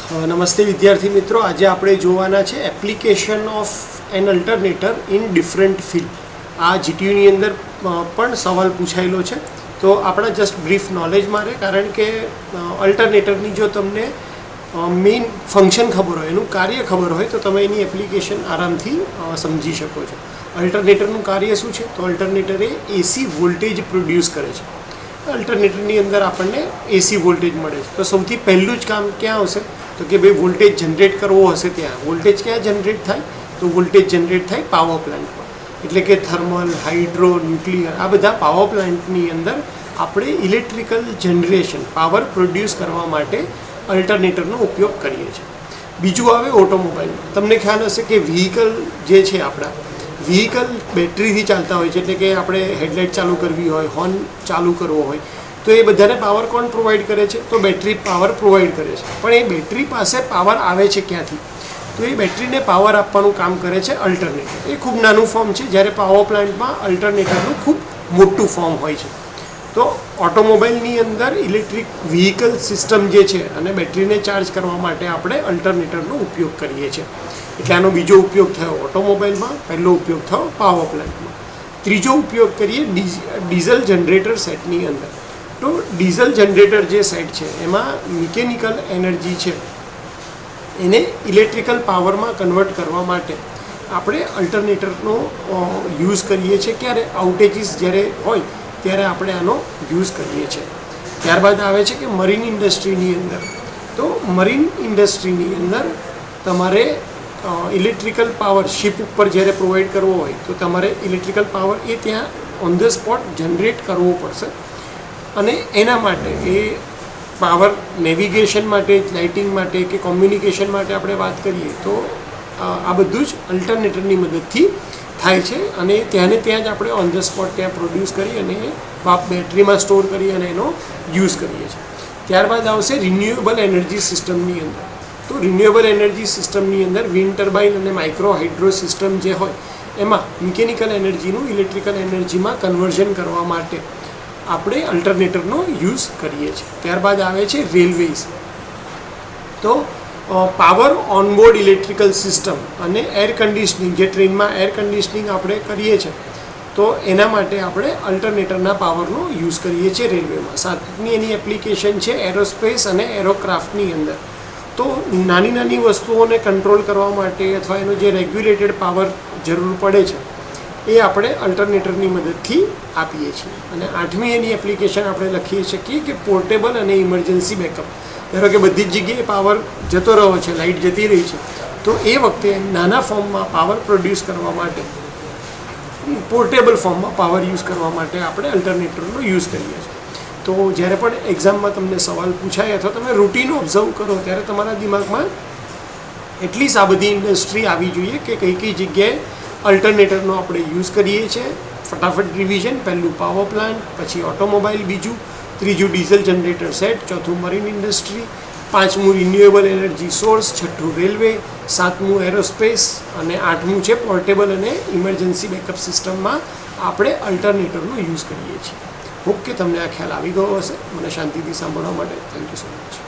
નમસ્તે વિદ્યાર્થી મિત્રો, આજે આપણે જોવાના છે application of an alternator in different field. આ જીટીયુની અંદર પણ સવાલ પૂછાયેલો છે, તો આપણા જસ્ટ બ્રીફ નોલેજ મારે, કારણ કે અલ્ટરનેટરની જો તમને મેઇન ફંક્શન ખબર હોય, એનું કાર્ય ખબર હોય, તો તમે એની એપ્લિકેશન આરામથી સમજી શકો છો. અલ્ટરનેટરનું કાર્ય શું છે? તો અલ્ટરનેટર એ એસી વોલ્ટેજ પ્રોડ્યુસ કરે છે. અલ્ટરનેટરની અંદર આપણને એસી વોલ્ટેજ મળે છે. તો સૌથી પહેલું જ કામ ક્યાં આવશે? તો કે ભાઈ વોલ્ટેજ જનરેટ કરવો હશે ત્યાં. વોલ્ટેજ ક્યાં જનરેટ થાય? તો વોલ્ટેજ જનરેટ થાય પાવર પ્લાન્ટમાં. એટલે કે થર્મલ, હાઇડ્રો, ન્યુક્લિયર, આ બધા પાવર પ્લાન્ટની અંદર આપણે ઇલેક્ટ્રિકલ જનરેશન, પાવર પ્રોડ્યુસ કરવા માટે અલ્ટરનેટરનો ઉપયોગ કરીએ છીએ. બીજું આવે ઓટોમોબાઈલમાં. તમને ખ્યાલ હશે કે વ્હીકલ જે છે આપણા, વ્હીકલ બેટરીથી ચાલતા હોય છે. એટલે કે આપણે હેડલાઇટ ચાલુ કરવી હોય, હોર્ન ચાલુ કરવો હોય, તો એ બધાને પાવર કોણ પ્રોવાઈડ કરે છે? તો બેટરી પાવર પ્રોવાઈડ કરે છે. પણ એ બેટરી પાસે પાવર આવે છે ક્યાંથી? તો એ બેટરીને પાવર આપવાનું કામ કરે છે અલ્ટરનેટર. એ ખૂબ નાનું ફોર્મ છે, જ્યારે પાવર પ્લાન્ટમાં અલ્ટરનેટરનું ખૂબ મોટું ફોર્મ હોય છે. તો ઓટોમોબાઈલની અંદર ઇલેક્ટ્રિક વ્હીકલ સિસ્ટમ જે છે અને બેટરીને ચાર્જ કરવા માટે આપણે અલ્ટરનેટરનો ઉપયોગ કરીએ છીએ. એટલે આનો બીજો ઉપયોગ થયો ઓટોમોબાઈલમાં, પહેલો ઉપયોગ થયો પાવર પ્લાન્ટમાં. ત્રીજો ઉપયોગ કરીએ ડીઝલ જનરેટર સેટની અંદર. તો ડીઝલ જનરેટર જે સેટ છે એમાં મિકેનિકલ એનર્જી છે એને ઇલેક્ટ્રિકલ પાવરમાં કન્વર્ટ કરવા માટે આપણે અલ્ટરનેટરનો યુઝ કરીએ છીએ. ક્યારે? આઉટેજીસ જ્યારે હોય ત્યારે આપણે આનો યુઝ કરીએ છીએ. ત્યારબાદ આવે છે કે મરીન ઇન્ડસ્ટ્રીની અંદર. તો મરીન ઇન્ડસ્ટ્રીની અંદર તમારે ઇલેક્ટ્રિકલ પાવર શિપ ઉપર જ્યારે પ્રોવાઈડ કરવો હોય, તો તમારે ઇલેક્ટ્રિકલ પાવર એ ત્યાં ઓન ધ સ્પોટ જનરેટ કરવો પડશે. અને એના માટે એ પાવર નેવિગેશન માટે, લાઇટિંગ માટે કે કોમ્યુનિકેશન માટે આપણે વાત કરીએ, તો આ બધું જ અલ્ટરનેટરની મદદથી થાય છે. અને ત્યાં ને ત્યાં જ આપણે ઓન ધ સ્પોટ ત્યાં પ્રોડ્યુસ કરી અને બેટરીમાં સ્ટોર કરી અને એનો યુઝ કરીએ છીએ. ત્યારબાદ આવશે રિન્યુએબલ એનર્જી સિસ્ટમની અંદર. તો રિન્યુએબલ એનર્જી સિસ્ટમની અંદર વિન્ડ ટર્બાઇન અને માઇક્રો હાઇડ્રો સિસ્ટમ જે હોય, એમાં મિકેનિકલ એનર્જીનું ઇલેક્ટ્રિકલ એનર્જીમાં કન્વર્ઝન કરવા માટે આપણે અલ્ટરનેટરનો યુઝ કરીએ છીએ. ત્યારબાદ આવે છે રેલવેઝ. તો પાવર ઓનબોર્ડ ઇલેક્ટ્રિકલ સિસ્ટમ અને એર કન્ડિશનિંગ, જે ટ્રેનમાં એર કન્ડિશનિંગ આપણે કરીએ છીએ, તો એના માટે આપણે અલ્ટરનેટરના પાવરનો યુઝ કરીએ છીએ રેલવેમાં. સાતમી એની એપ્લિકેશન છે એરોસ્પેસ અને એરોક્રાફ્ટની અંદર. તો નાની નાની વસ્તુઓને કંટ્રોલ કરવા માટે અથવા એનો જે રેગ્યુલેટેડ પાવર જરૂર પડે છે, એ આપણે અલ્ટરનેટરની મદદથી આપીએ છીએ. અને આઠમી એની એપ્લિકેશન આપણે લખીએ શકીએ કે પોર્ટેબલ અને ઇમરજન્સી બેકઅપ. ધારો કે બધી જ જગ્યાએ પાવર જતો રહ્યો છે, લાઇટ જતી રહી છે, તો એ વખતે નાના ફોર્મમાં પાવર પ્રોડ્યુસ કરવા માટે, પોર્ટેબલ ફોર્મમાં પાવર યુઝ કરવા માટે આપણે અલ્ટરનેટરનો યુઝ કરીએ છીએ. તો જ્યારે પણ એક્ઝામમાં તમને સવાલ પૂછાય અથવા તમે રૂટીન ઓબ્ઝર્વ કરો, ત્યારે તમારા દિમાગમાં એટલીસ્ટ આ બધી ઇન્ડસ્ટ્રી આવી જોઈએ કે કઈ કઈ જગ્યાએ અલ્ટરનેટરનો આપણે યુઝ કરીએ છીએ. ફટાફટ રિવિઝન: પહેલું પાવર પ્લાન્ટ, પછી ઓટોમોબાઈલ, બીજું, ત્રીજું ડીઝલ જનરેટર સેટ, ચોથું મરીન ઇન્ડસ્ટ્રી, પાંચમું રિન્યુએબલ એનર્જી સોર્સ, છઠ્ઠું રેલવે, સાતમું એરોસ્પેસ અને આઠમું છે પોર્ટેબલ અને ઇમરજન્સી બેકઅપ સિસ્ટમમાં આપણે અલ્ટરનેટરનો યુઝ કરીએ છીએ. હોપ કે તમને આ ખ્યાલ આવી ગયો હશે. મને શાંતિથી સાંભળવા માટે થેન્ક યુ સો મચ.